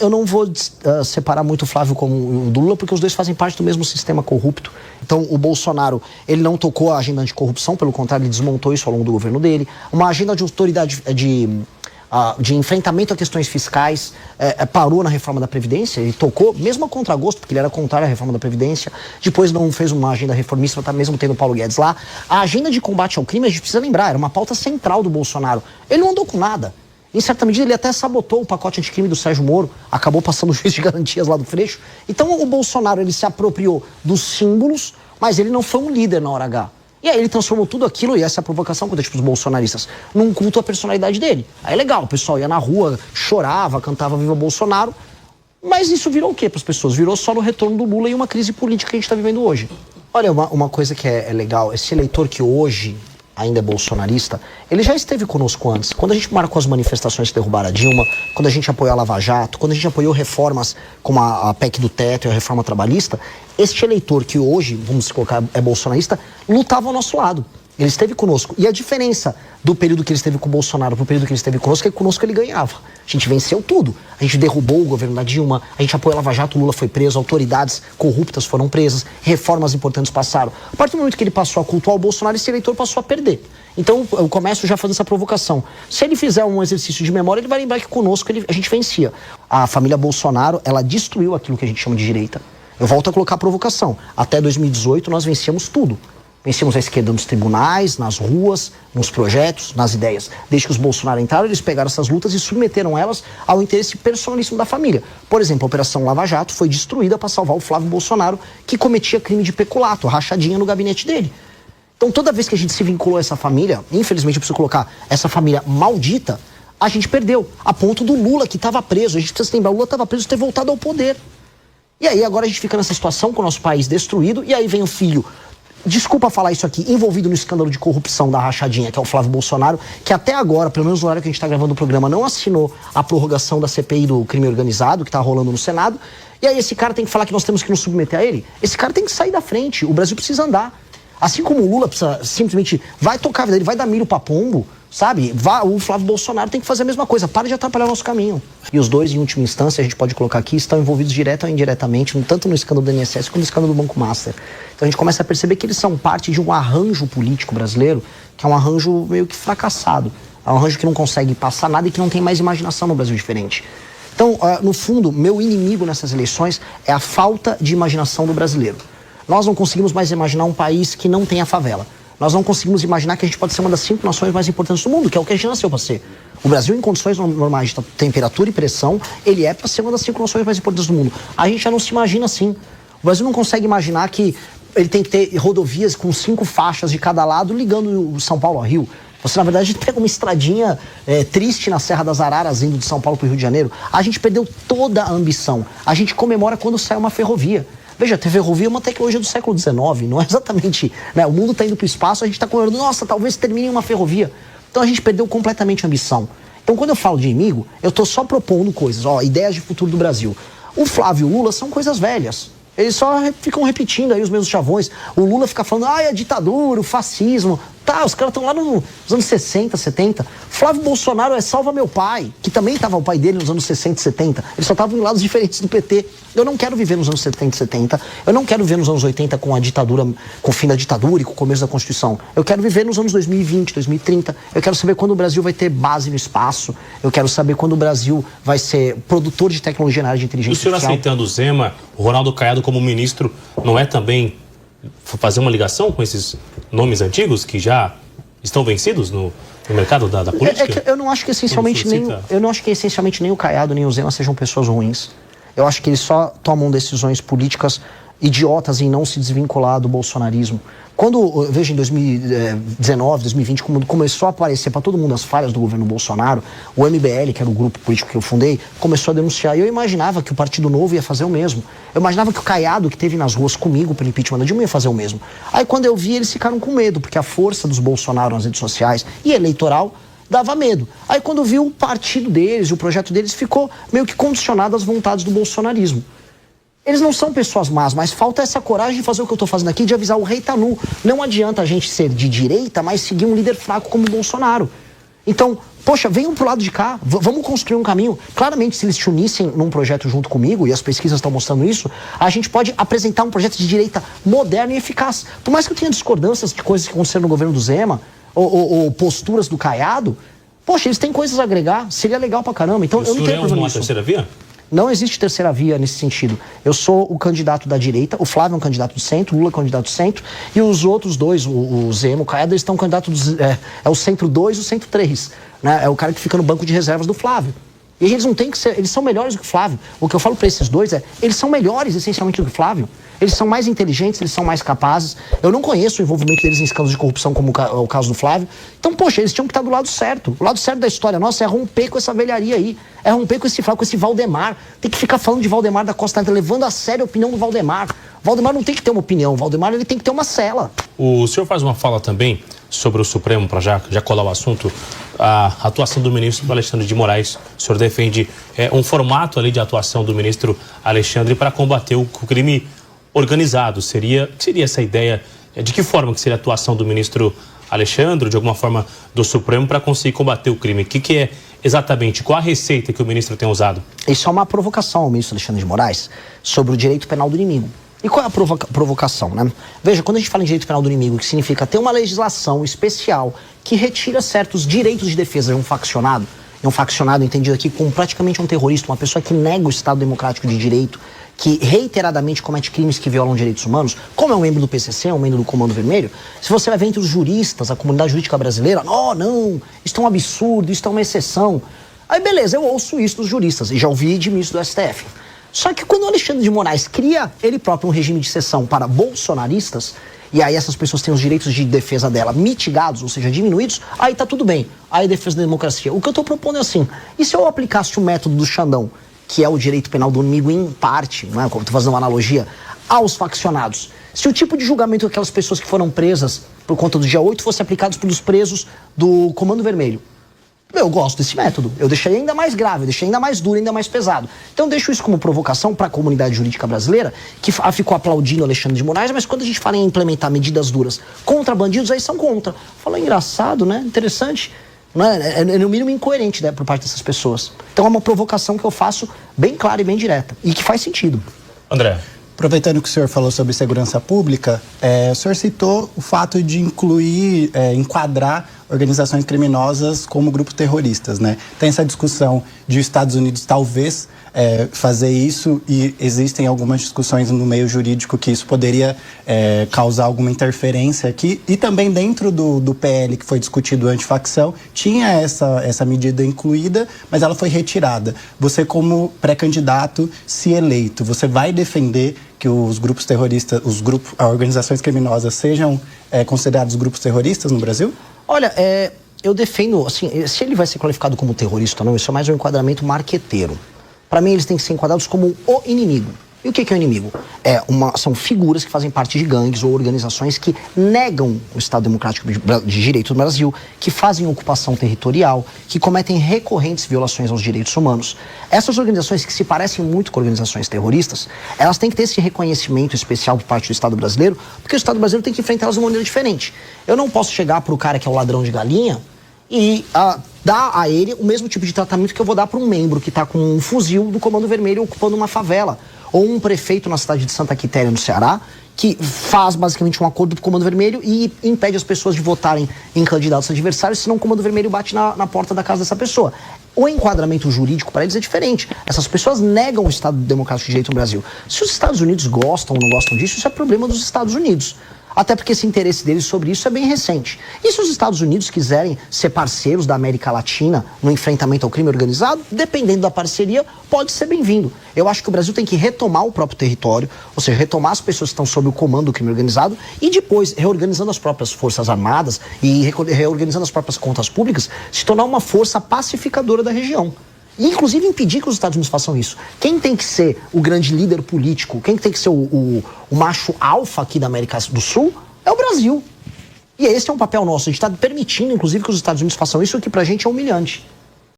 Eu não vou separar muito o Flávio como o do Lula, porque os dois fazem parte do mesmo sistema corrupto. Então, o Bolsonaro, ele não tocou a agenda anticorrupção, pelo contrário, ele desmontou isso ao longo do governo dele. Uma agenda de autoridade, de enfrentamento a questões fiscais, parou na reforma da Previdência, ele tocou, mesmo a contragosto, porque ele era contrário à reforma da Previdência, depois não fez uma agenda reformista, tá mesmo tendo o Paulo Guedes lá. A agenda de combate ao crime, a gente precisa lembrar, era uma pauta central do Bolsonaro. Ele não andou com nada. Em certa medida, ele até sabotou o pacote anticrime do Sérgio Moro, acabou passando o juiz de garantias lá do Freixo. Então, o Bolsonaro, ele se apropriou dos símbolos, mas ele não foi um líder na hora H. E aí ele transformou tudo aquilo, e essa é a provocação contra os bolsonaristas, num culto à personalidade dele. Aí é legal, o pessoal ia na rua, chorava, cantava Viva Bolsonaro, mas isso virou o quê para as pessoas? Virou só no retorno do Lula e uma crise política que a gente está vivendo hoje. Olha, uma coisa que é legal, esse eleitor que hoje ainda é bolsonarista, ele já esteve conosco antes. Quando a gente marcou as manifestações que derrubaram a Dilma, quando a gente apoiou a Lava Jato, quando a gente apoiou reformas como a PEC do teto e a reforma trabalhista, este eleitor que hoje, vamos colocar, é bolsonarista, lutava ao nosso lado. Ele esteve conosco. E a diferença do período que ele esteve com o Bolsonaro pro período que ele esteve conosco é que conosco ele ganhava. A gente venceu tudo. A gente derrubou o governo da Dilma, a gente apoiou a Lava Jato, o Lula foi preso, autoridades corruptas foram presas, reformas importantes passaram. A partir do momento que ele passou a cultuar o Bolsonaro, esse eleitor passou a perder. Então eu começo já fazendo essa provocação. Se ele fizer um exercício de memória, ele vai lembrar que conosco a gente vencia. A família Bolsonaro, ela destruiu aquilo que a gente chama de direita. Eu volto a colocar a provocação. Até 2018 nós vencíamos tudo. Vencemos a esquerda nos tribunais, nas ruas, nos projetos, nas ideias. Desde que os Bolsonaro entraram, eles pegaram essas lutas e submeteram elas ao interesse personalíssimo da família. Por exemplo, a Operação Lava Jato foi destruída para salvar o Flávio Bolsonaro, que cometia crime de peculato, rachadinha no gabinete dele. Então, toda vez que a gente se vinculou a essa família, infelizmente eu preciso colocar essa família maldita, a gente perdeu. A ponto do Lula, que estava preso. A gente precisa se lembrar, o Lula estava preso, ter voltado ao poder. E aí, agora a gente fica nessa situação com o nosso país destruído, e aí vem o filho, desculpa falar isso aqui, envolvido no escândalo de corrupção da rachadinha, que é o Flávio Bolsonaro, que até agora, pelo menos no horário que a gente está gravando o programa, não assinou a prorrogação da CPI do crime organizado, que está rolando no Senado. E aí esse cara tem que falar que nós temos que nos submeter a ele? Esse cara tem que sair da frente, o Brasil precisa andar. Assim como o Lula precisa simplesmente, vai tocar a vida dele, vai dar milho pra pombo, sabe? O Flávio Bolsonaro tem que fazer a mesma coisa, para de atrapalhar o nosso caminho. E os dois, em última instância, a gente pode colocar aqui, estão envolvidos direta ou indiretamente, tanto no escândalo do INSS quanto no escândalo do Banco Master. Então a gente começa a perceber que eles são parte de um arranjo político brasileiro, que é um arranjo meio que fracassado. É um arranjo que não consegue passar nada e que não tem mais imaginação no Brasil diferente. Então, no fundo, meu inimigo nessas eleições é a falta de imaginação do brasileiro. Nós não conseguimos mais imaginar um país que não tenha favela. Nós não conseguimos imaginar que a gente pode ser uma das 5 nações mais importantes do mundo, que é o que a gente nasceu para ser. O Brasil, em condições normais de temperatura e pressão, ele é para ser uma das 5 nações mais importantes do mundo. A gente já não se imagina assim. O Brasil não consegue imaginar que ele tem que ter rodovias com 5 faixas de cada lado ligando o São Paulo ao Rio. Você, na verdade, pega uma estradinha triste na Serra das Araras, indo de São Paulo para o Rio de Janeiro. A gente perdeu toda a ambição. A gente comemora quando sai uma ferrovia. Veja, a ferrovia é uma tecnologia do século XIX, não é exatamente... Né? O mundo está indo para o espaço, a gente está comemorando, nossa, talvez termine uma ferrovia. Então a gente perdeu completamente a ambição. Então quando eu falo de inimigo, eu estou só propondo coisas, ideias de futuro do Brasil. O Flávio e o Lula são coisas velhas. Eles só ficam repetindo aí os mesmos chavões. O Lula fica falando, a ditadura, o fascismo. Tá, os caras estão lá nos anos 60, 70. Flávio Bolsonaro é Salva Meu Pai, que também estava o pai dele nos anos 60 e 70. Eles só estavam em lados diferentes do PT. Eu não quero viver nos anos 70 e 70. Eu não quero viver nos anos 80 com a ditadura, com o fim da ditadura e com o começo da Constituição. Eu quero viver nos anos 2020, 2030. Eu quero saber quando o Brasil vai ter base no espaço. Eu quero saber quando o Brasil vai ser produtor de tecnologia na área de inteligência artificial. O senhor aceitando o Zema, o Ronaldo Caiado como ministro, não é também fazer uma ligação com esses nomes antigos que já estão vencidos no mercado da política? Eu não acho que essencialmente nem o Caiado nem o Zema sejam pessoas ruins. Eu acho que eles só tomam decisões políticas idiotas em não se desvincular do bolsonarismo. Quando, veja, em 2019, 2020, quando começou a aparecer para todo mundo as falhas do governo Bolsonaro, o MBL, que era o grupo político que eu fundei, começou a denunciar. E eu imaginava que o Partido Novo ia fazer o mesmo. Eu imaginava que o Caiado, que teve nas ruas comigo pelo impeachment da Dilma, ia fazer o mesmo. Aí quando eu vi, eles ficaram com medo, porque a força dos Bolsonaro nas redes sociais e eleitoral dava medo. Aí quando viu o partido deles e o projeto deles, ficou meio que condicionado às vontades do bolsonarismo. Eles não são pessoas más, mas falta essa coragem de fazer o que eu estou fazendo aqui, de avisar o rei tá nu. Não adianta a gente ser de direita, mas seguir um líder fraco como o Bolsonaro. Então, poxa, venham pro lado de cá, vamos construir um caminho. Claramente, se eles se unissem num projeto junto comigo, e as pesquisas estão mostrando isso, a gente pode apresentar um projeto de direita moderno e eficaz. Por mais que eu tenha discordâncias de coisas que aconteceram no governo do Zema, ou posturas do Caiado, poxa, eles têm coisas a agregar, seria legal pra caramba. Então, eu não tenho problema nisso. Terceira via? Não existe terceira via nesse sentido. Eu sou o candidato da direita, o Flávio é um candidato do centro, o Lula é um candidato do centro, e os outros dois, o Zema, o Caiado, eles estão candidatos, é o centro 2 e o centro 3. Né? É o cara que fica no banco de reservas do Flávio. E eles não têm que ser, eles são melhores do que o Flávio. O que eu falo para esses dois eles são melhores essencialmente do que o Flávio. Eles são mais inteligentes, eles são mais capazes. Eu não conheço o envolvimento deles em escândalos de corrupção, como o caso do Flávio. Então, poxa, eles tinham que estar do lado certo. O lado certo da história nossa é romper com essa velharia aí. É romper com esse Flávio, com esse Valdemar. Tem que ficar falando de Valdemar da Costa Neto, levando a sério a opinião do Valdemar. O Valdemar não tem que ter uma opinião. O Valdemar, ele tem que ter uma cela. O senhor faz uma fala também sobre o Supremo, para já colar o assunto, a atuação do ministro Alexandre de Moraes. O senhor defende um formato ali de atuação do ministro Alexandre para combater o crime organizado. Seria essa ideia? De que forma que seria a atuação do ministro Alexandre, de alguma forma do Supremo, para conseguir combater o crime? O que é exatamente? Qual a receita que o ministro tem usado? Isso é uma provocação ao ministro Alexandre de Moraes sobre o direito penal do inimigo. E qual é a provocação, né? Veja, quando a gente fala em direito penal do inimigo, que significa ter uma legislação especial que retira certos direitos de defesa de um faccionado, e um faccionado entendido aqui como praticamente um terrorista, uma pessoa que nega o Estado democrático de direito, que reiteradamente comete crimes que violam direitos humanos, como é um membro do PCC, um membro do Comando Vermelho, se você vai ver entre os juristas, a comunidade jurídica brasileira, não, isso é um absurdo, isso é uma exceção. Aí beleza, eu ouço isso dos juristas, e já ouvi de ministro do STF. Só que quando o Alexandre de Moraes cria ele próprio um regime de exceção para bolsonaristas, e aí essas pessoas têm os direitos de defesa dela mitigados, ou seja, diminuídos, aí tá tudo bem, aí defesa da democracia. O que eu tô propondo é assim, e se eu aplicasse o método do Xandão, que é o direito penal do inimigo em parte, não é? Como tô fazendo uma analogia, aos faccionados. Se o tipo de julgamento daquelas pessoas que foram presas por conta do dia 8 fosse aplicado pelos presos do Comando Vermelho, eu gosto desse método. Eu deixaria ainda mais grave, eu deixaria ainda mais duro, ainda mais pesado. Então eu deixo isso como provocação para a comunidade jurídica brasileira, que ficou aplaudindo Alexandre de Moraes, mas quando a gente fala em implementar medidas duras contra bandidos, aí são contra. Fala, engraçado, né? Interessante. Não é no mínimo incoerente, né, por parte dessas pessoas. Então é uma provocação que eu faço bem clara e bem direta. E que faz sentido. André. Aproveitando que o senhor falou sobre segurança pública, o senhor citou o fato de incluir, enquadrar organizações criminosas como grupos terroristas, né? Tem essa discussão de os Estados Unidos talvez fazer isso, e existem algumas discussões no meio jurídico que isso poderia causar alguma interferência aqui. E também dentro do PL que foi discutido antifacção, tinha essa medida incluída, mas ela foi retirada. Você, como pré-candidato, se eleito, você vai defender que os grupos terroristas, as organizações criminosas sejam considerados grupos terroristas no Brasil? Olha, eu defendo, assim, se ele vai ser qualificado como terrorista ou não, isso é mais um enquadramento marqueteiro. Para mim, eles têm que ser enquadrados como o inimigo. E o que é o inimigo? São figuras que fazem parte de gangues ou organizações que negam o Estado Democrático de Direito do Brasil, que fazem ocupação territorial, que cometem recorrentes violações aos direitos humanos. Essas organizações que se parecem muito com organizações terroristas, elas têm que ter esse reconhecimento especial por parte do Estado brasileiro, porque o Estado brasileiro tem que enfrentar elas de uma maneira diferente. Eu não posso chegar para o cara que é o ladrão de galinha e dar a ele o mesmo tipo de tratamento que eu vou dar para um membro que está com um fuzil do Comando Vermelho ocupando uma favela. Ou um prefeito na cidade de Santa Quitéria, no Ceará, que faz basicamente um acordo com o Comando Vermelho e impede as pessoas de votarem em candidatos adversários, senão o Comando Vermelho bate na porta da casa dessa pessoa. O enquadramento jurídico para eles é diferente. Essas pessoas negam o Estado Democrático de Direito no Brasil. Se os Estados Unidos gostam ou não gostam disso, isso é problema dos Estados Unidos. Até porque esse interesse deles sobre isso é bem recente. E se os Estados Unidos quiserem ser parceiros da América Latina no enfrentamento ao crime organizado, dependendo da parceria, pode ser bem-vindo. Eu acho que o Brasil tem que retomar o próprio território, ou seja, retomar as pessoas que estão sob o comando do crime organizado e depois, reorganizando as próprias forças armadas e reorganizando as próprias contas públicas, se tornar uma força pacificadora da região. E, inclusive, impedir que os Estados Unidos façam isso. Quem tem que ser o grande líder político, quem tem que ser o macho alfa aqui da América do Sul, é o Brasil. E esse é um papel nosso. A gente está permitindo, inclusive, que os Estados Unidos façam isso, o que pra gente é humilhante.